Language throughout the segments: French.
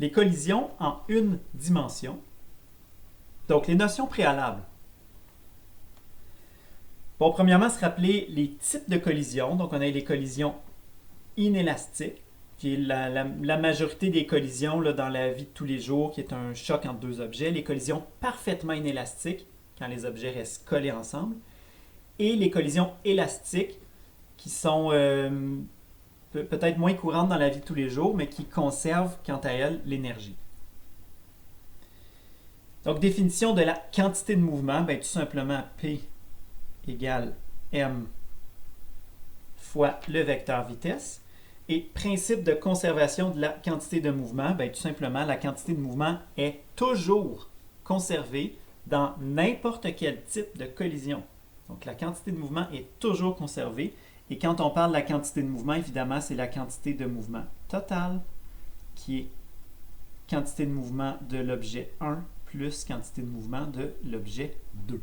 les collisions en une dimension. Donc, les notions préalables. Bon, premièrement, se rappeler les types de collisions. Donc, on a les collisions inélastiques, qui est la majorité des collisions là, dans la vie de tous les jours, qui est un choc entre deux objets. Les collisions parfaitement inélastiques, quand les objets restent collés ensemble. Et les collisions élastiques, qui sont peut-être moins courantes dans la vie de tous les jours, mais qui conservent, quant à elles, l'énergie. Donc, définition de la quantité de mouvement, bien, tout simplement P égale M fois le vecteur vitesse. Et principe de conservation de la quantité de mouvement, bien, tout simplement, la quantité de mouvement est toujours conservée dans n'importe quel type de collision. Donc, la quantité de mouvement est toujours conservée. Et quand on parle de la quantité de mouvement, évidemment, c'est la quantité de mouvement totale qui est quantité de mouvement de l'objet 1 plus quantité de mouvement de l'objet 2.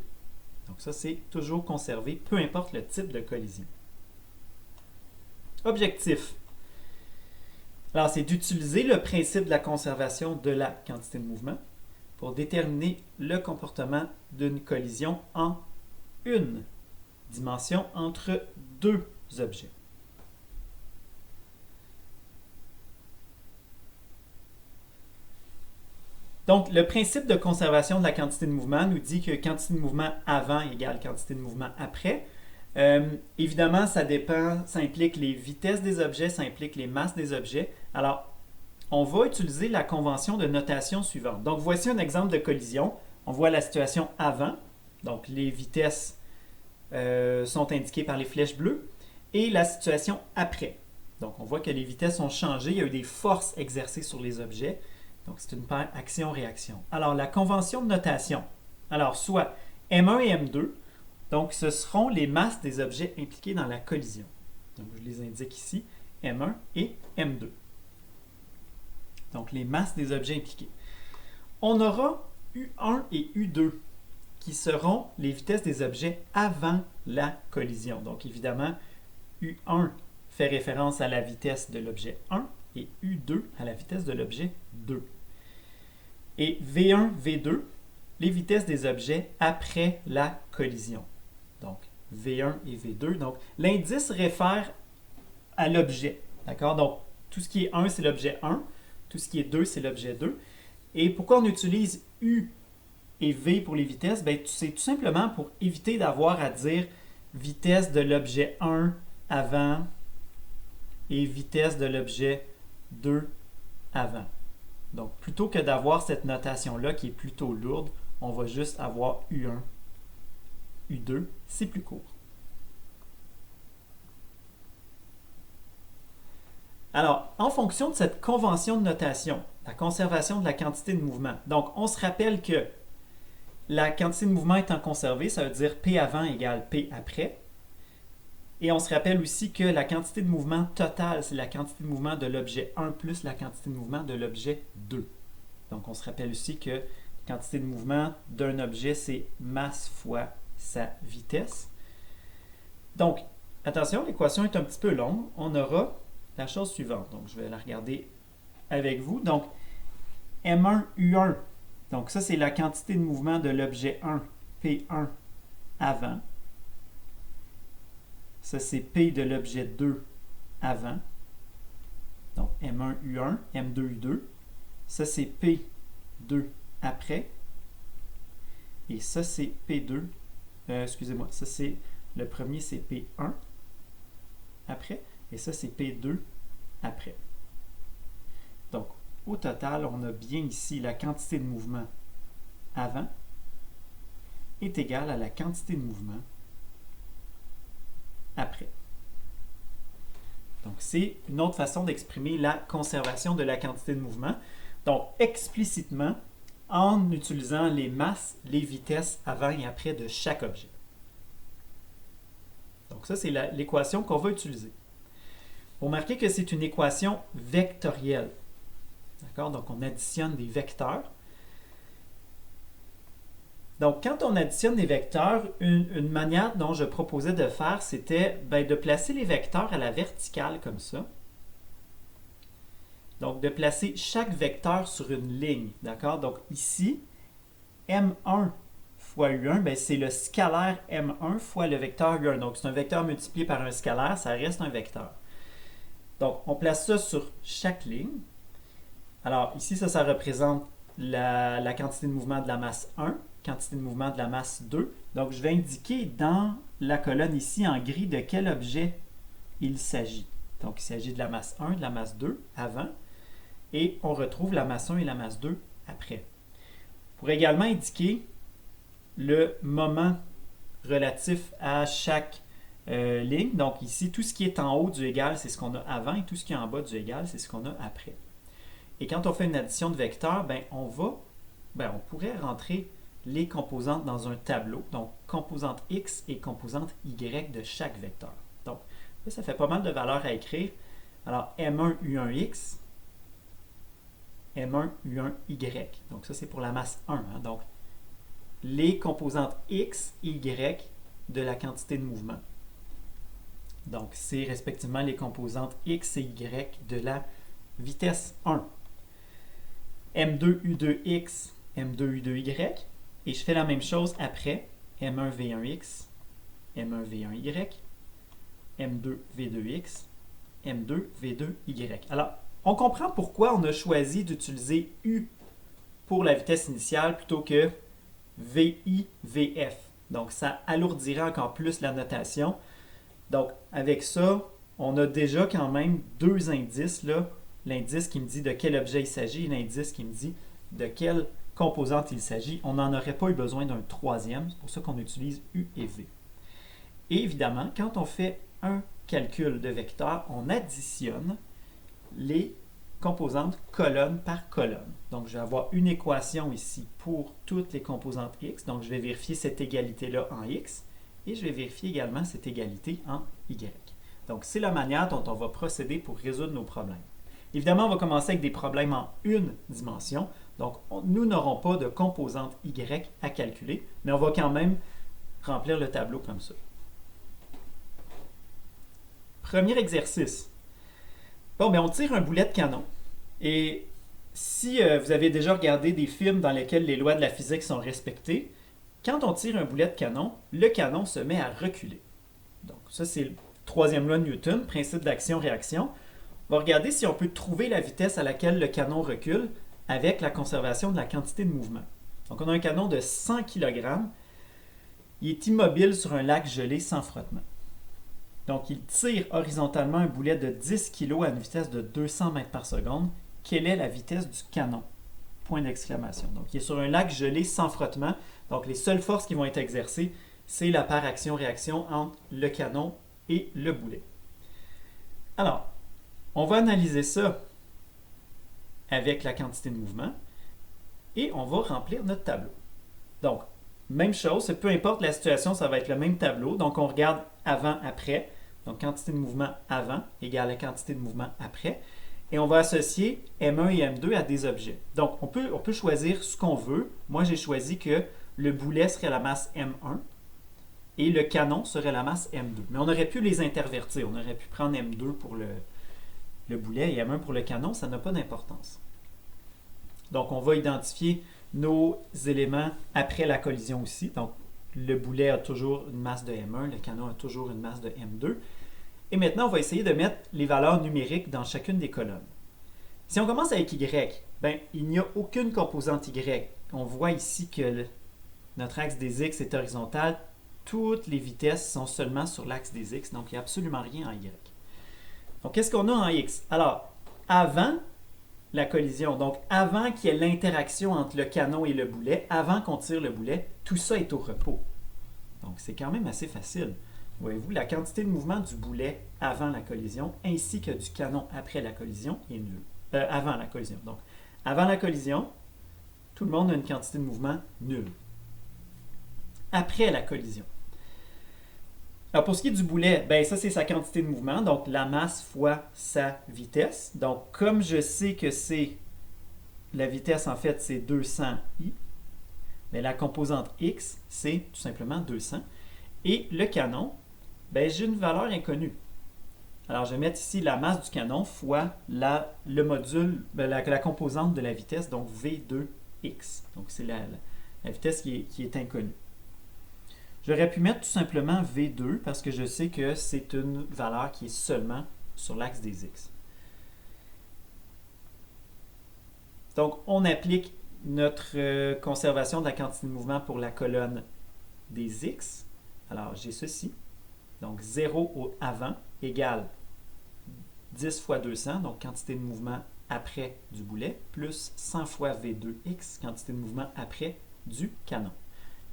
Donc ça, c'est toujours conservé, peu importe le type de collision. Objectif. Alors, c'est d'utiliser le principe de la conservation de la quantité de mouvement pour déterminer le comportement d'une collision en une dimension entre deux objets. Donc, le principe de conservation de la quantité de mouvement nous dit que quantité de mouvement avant égale quantité de mouvement après. Évidemment, ça dépend, ça implique les vitesses des objets, ça implique les masses des objets. Alors, on va utiliser la convention de notation suivante. Donc, voici un exemple de collision. On voit la situation avant. Donc, les vitesses sont indiquées par les flèches bleues. Et la situation après. Donc, on voit que les vitesses ont changé. Il y a eu des forces exercées sur les objets. Donc, c'est une paire action-réaction. Alors, la convention de notation. Alors, soit M1 et M2. Donc, ce seront les masses des objets impliqués dans la collision. Donc, je les indique ici, M1 et M2. Donc, les masses des objets impliqués. On aura U1 et U2 qui seront les vitesses des objets avant la collision. Donc, évidemment, U1 fait référence à la vitesse de l'objet 1 et U2 à la vitesse de l'objet 2. Et V1, V2, les vitesses des objets après la collision. Donc, V1 et V2. Donc, l'indice réfère à l'objet. D'accord? Donc, tout ce qui est 1, c'est l'objet 1. Tout ce qui est 2, c'est l'objet 2. Et pourquoi on utilise U et V pour les vitesses? Bien, c'est tout simplement pour éviter d'avoir à dire vitesse de l'objet 1 avant et vitesse de l'objet 2 avant. Donc, plutôt que d'avoir cette notation-là qui est plutôt lourde, on va juste avoir U1, U2, c'est plus court. Alors, en fonction de cette convention de notation, la conservation de la quantité de mouvement, donc on se rappelle que la quantité de mouvement étant conservée, ça veut dire P avant égale P après. Et on se rappelle aussi que la quantité de mouvement totale, c'est la quantité de mouvement de l'objet 1 plus la quantité de mouvement de l'objet 2. Donc, on se rappelle aussi que la quantité de mouvement d'un objet, c'est masse fois sa vitesse. Donc, attention, l'équation est un petit peu longue. On aura la chose suivante. Donc, je vais la regarder avec vous. Donc, M1, U1. Donc, ça, c'est la quantité de mouvement de l'objet 1, P1 avant. Ça, c'est P de l'objet 2 avant. Donc, M1, U1, M2, U2. Ça, c'est P2 après. Et ça, c'est P2. Excusez-moi, ça, c'est le premier, c'est P1 après. Et ça, c'est P2 après. Donc, au total, on a bien ici la quantité de mouvement avant est égale à la quantité de mouvement après. Donc, c'est une autre façon d'exprimer la conservation de la quantité de mouvement. Donc, explicitement, en utilisant les masses, les vitesses avant et après de chaque objet. Donc, ça, c'est l'équation qu'on va utiliser. Vous remarquez que c'est une équation vectorielle. D'accord? Donc, on additionne des vecteurs. Donc, quand on additionne des vecteurs, une manière dont je proposais de faire, c'était de placer les vecteurs à la verticale comme ça. Donc, de placer chaque vecteur sur une ligne. D'accord? Donc, ici, M1 fois U1, ben, c'est le scalaire M1 fois le vecteur U1. Donc, c'est un vecteur multiplié par un scalaire, ça reste un vecteur. Donc, on place ça sur chaque ligne. Alors, ici, ça représente la quantité de mouvement de la masse 1, quantité de mouvement de la masse 2. Donc, je vais indiquer dans la colonne ici en gris de quel objet il s'agit. Donc, il s'agit de la masse 1, de la masse 2 avant, et on retrouve la masse 1 et la masse 2 après. On pourrait également indiquer le moment relatif à chaque ligne. Donc, ici, tout ce qui est en haut du égal, c'est ce qu'on a avant, et tout ce qui est en bas du égal, c'est ce qu'on a après. Et quand on fait une addition de vecteurs, ben, on pourrait rentrer les composantes dans un tableau. Donc, composante x et composante y de chaque vecteur. Donc, ça fait pas mal de valeurs à écrire. Alors, M1 U1x, M1 U1y. Donc, ça, c'est pour la masse 1. Hein. Donc, les composantes x et y de la quantité de mouvement. Donc, c'est respectivement les composantes x et y de la vitesse 1. M2U2x, M2U2y, et je fais la même chose après, M1V1x, M1V1y, M2V2x, M2V2y. Alors, on comprend pourquoi on a choisi d'utiliser U pour la vitesse initiale plutôt que VI, VF. Donc, ça alourdirait encore plus la notation. Donc, avec ça, on a déjà quand même deux indices, là. L'indice qui me dit de quel objet il s'agit et l'indice qui me dit de quelle composante il s'agit. On n'en aurait pas eu besoin d'un troisième, c'est pour ça qu'on utilise U et V. Et évidemment, quand on fait un calcul de vecteur, on additionne les composantes colonne par colonne. Donc, je vais avoir une équation ici pour toutes les composantes x. Donc, je vais vérifier cette égalité-là en x et je vais vérifier également cette égalité en y. Donc, c'est la manière dont on va procéder pour résoudre nos problèmes. Évidemment, on va commencer avec des problèmes en une dimension. Donc, nous n'aurons pas de composante y à calculer, mais on va quand même remplir le tableau comme ça. Premier exercice. Bon, bien, on tire un boulet de canon. Et si vous avez déjà regardé des films dans lesquels les lois de la physique sont respectées, quand on tire un boulet de canon, le canon se met à reculer. Donc, ça, c'est la troisième loi de Newton, principe d'action-réaction. On va regarder si on peut trouver la vitesse à laquelle le canon recule avec la conservation de la quantité de mouvement. Donc, on a un canon de 100 kg. Il est immobile sur un lac gelé sans frottement. Donc, il tire horizontalement un boulet de 10 kg à une vitesse de 200 mètres par seconde. Quelle est la vitesse du canon? Point d'exclamation. Donc, il est sur un lac gelé sans frottement. Donc, les seules forces qui vont être exercées, c'est la paire action-réaction entre le canon et le boulet. Alors, on va analyser ça avec la quantité de mouvement et on va remplir notre tableau. Donc, même chose, peu importe la situation, ça va être le même tableau. Donc, on regarde avant, après. Donc, quantité de mouvement avant égale la quantité de mouvement après. Et on va associer M1 et M2 à des objets. Donc, on peut choisir ce qu'on veut. Moi, j'ai choisi que le boulet serait la masse M1 et le canon serait la masse M2. Mais on aurait pu les intervertir. On aurait pu prendre M2 pour le boulet et M1 pour le canon. Ça n'a pas d'importance. Donc, on va identifier nos éléments après la collision aussi. Donc, le boulet a toujours une masse de M1, le canon a toujours une masse de M2. Et maintenant, on va essayer de mettre les valeurs numériques dans chacune des colonnes. Si on commence avec Y, ben, il n'y a aucune composante Y. On voit ici que notre axe des X est horizontal. Toutes les vitesses sont seulement sur l'axe des X, donc il n'y a absolument rien en Y. Donc, qu'est-ce qu'on a en X? Alors, avant la collision, donc avant qu'il y ait l'interaction entre le canon et le boulet, avant qu'on tire le boulet, tout ça est au repos. Donc, c'est quand même assez facile. Voyez-vous, la quantité de mouvement du boulet avant la collision ainsi que du canon après la collision est nulle. Avant la collision. Donc, avant la collision, tout le monde a une quantité de mouvement nulle. Après la collision. Alors, pour ce qui est du boulet, ben ça, c'est sa quantité de mouvement, donc la masse fois sa vitesse. Donc, comme je sais que c'est la vitesse, en fait, c'est 200i, mais la composante x, c'est tout simplement 200. Et le canon, ben, j'ai une valeur inconnue. Alors, je vais mettre ici la masse du canon fois le module, la composante de la vitesse, donc V2x. Donc, c'est la vitesse qui est inconnue. J'aurais pu mettre tout simplement V2 parce que je sais que c'est une valeur qui est seulement sur l'axe des x. Donc, on applique notre conservation de la quantité de mouvement pour la colonne des x. Alors, j'ai ceci. Donc, 0 avant égale 10 fois 200, donc quantité de mouvement après du boulet, plus 100 fois V2x, quantité de mouvement après du canon.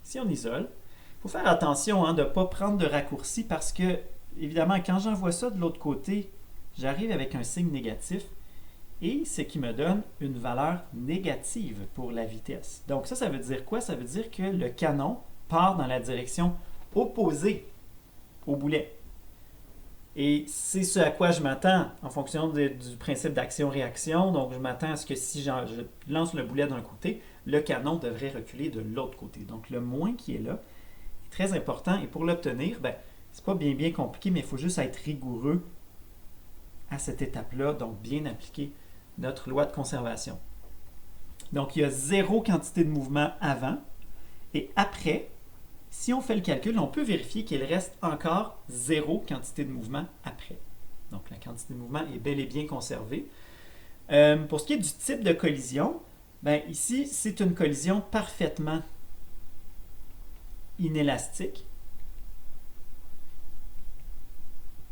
Si on isole, il faut faire attention de ne pas prendre de raccourci parce que, évidemment, quand j'envoie ça de l'autre côté, j'arrive avec un signe négatif et ce qui me donne une valeur négative pour la vitesse. Donc ça veut dire quoi? Ça veut dire que le canon part dans la direction opposée au boulet. Et c'est ce à quoi je m'attends en fonction du principe d'action-réaction. Donc, je m'attends à ce que si je lance le boulet d'un côté, le canon devrait reculer de l'autre côté. Donc, le moins qui est là est très important. Et pour l'obtenir, c'est pas bien compliqué, mais il faut juste être rigoureux à cette étape-là. Donc, bien appliquer notre loi de conservation. Donc, il y a 0 quantité de mouvement avant. Et après, si on fait le calcul, on peut vérifier qu'il reste encore 0 quantité de mouvement après. Donc, la quantité de mouvement est bel et bien conservée. Pour ce qui est du type de collision, ici, c'est une collision parfaitement inélastique.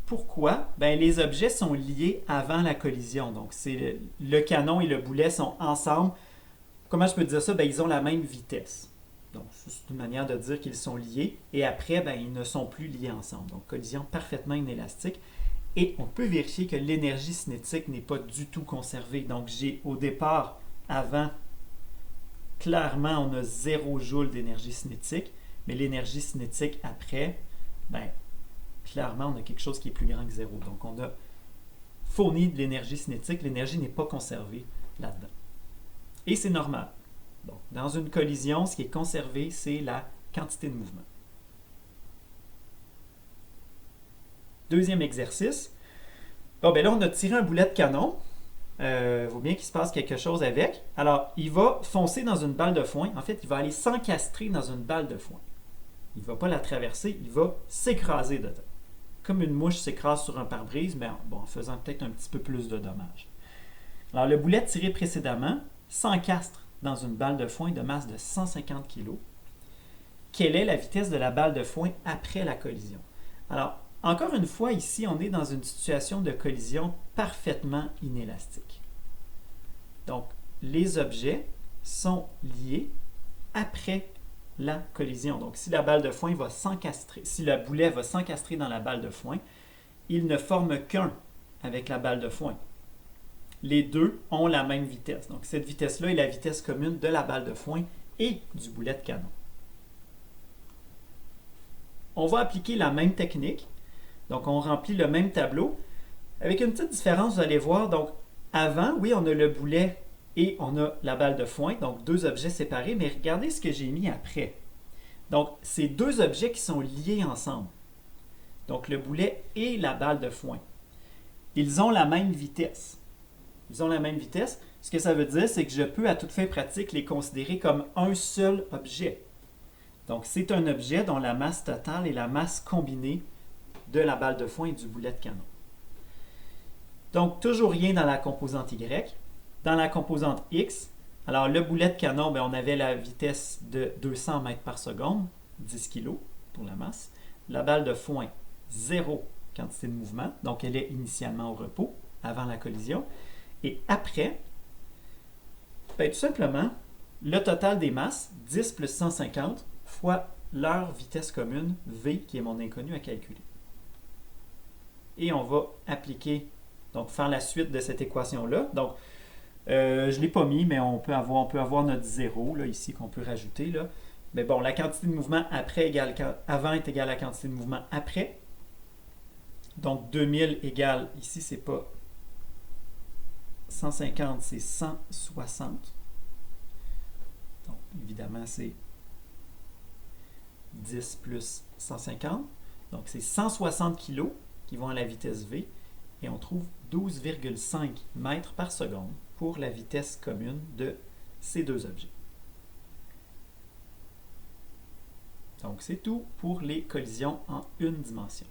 Pourquoi? Les objets sont liés avant la collision. Donc, c'est le canon et le boulet sont ensemble. Comment je peux dire ça? Ils ont la même vitesse. Donc, c'est une manière de dire qu'ils sont liés. Et après, ils ne sont plus liés ensemble. Donc, collision parfaitement inélastique. Et on peut vérifier que l'énergie cinétique n'est pas du tout conservée. Donc, j'ai au départ, avant, clairement, on a 0 joule d'énergie cinétique. Mais l'énergie cinétique après, clairement, on a quelque chose qui est plus grand que 0. Donc, on a fourni de l'énergie cinétique. L'énergie n'est pas conservée là-dedans. Et c'est normal. Donc, dans une collision, ce qui est conservé, c'est la quantité de mouvement. Deuxième exercice. Là, on a tiré un boulet de canon. Il vaut bien qu'il se passe quelque chose avec. Alors, il va foncer dans une balle de foin. En fait, il va aller s'encastrer dans une balle de foin. Il ne va pas la traverser, il va s'écraser dedans. Comme une mouche s'écrase sur un pare-brise, mais en faisant peut-être un petit peu plus de dommages. Alors, le boulet tiré précédemment s'encastre dans une balle de foin de masse de 150 kg. Quelle est la vitesse de la balle de foin après la collision? Alors, encore une fois, ici, on est dans une situation de collision parfaitement inélastique. Donc, les objets sont liés après la collision. Donc, si la balle de foin va s'encastrer, si le boulet va s'encastrer dans la balle de foin, il ne forme qu'un avec la balle de foin. Les deux ont la même vitesse. Donc, cette vitesse-là est la vitesse commune de la balle de foin et du boulet de canon. On va appliquer la même technique. Donc, on remplit le même tableau. Avec une petite différence, vous allez voir. Donc, avant, oui, on a le boulet et on a la balle de foin. Donc, deux objets séparés. Mais regardez ce que j'ai mis après. Donc, c'est deux objets qui sont liés ensemble. Donc, le boulet et la balle de foin. Ils ont la même vitesse. Ils ont la même vitesse. Ce que ça veut dire, c'est que je peux, à toute fin pratique, les considérer comme un seul objet. Donc, c'est un objet dont la masse totale est la masse combinée de la balle de foin et du boulet de canon. Donc, toujours rien dans la composante Y. Dans la composante X, alors le boulet de canon, on avait la vitesse de 200 mètres par seconde, 10 kg pour la masse. La balle de foin, 0 quantité de mouvement, donc elle est initialement au repos, avant la collision. Et après, tout simplement, le total des masses, 10 plus 150, fois leur vitesse commune, V, qui est mon inconnu à calculer. Et on va appliquer, donc faire la suite de cette équation-là. Donc, je ne l'ai pas mis, mais on peut avoir notre 0, là, ici, qu'on peut rajouter. Là. Mais bon, la quantité de mouvement avant est égale à la quantité de mouvement après. Donc, 2000 égale, ici, c'est pas 150, c'est 160. Donc, évidemment, c'est 10 plus 150. Donc, c'est 160 kg qui vont à la vitesse V. et on trouve 12,5 mètres par seconde pour la vitesse commune de ces deux objets. Donc c'est tout pour les collisions en une dimension.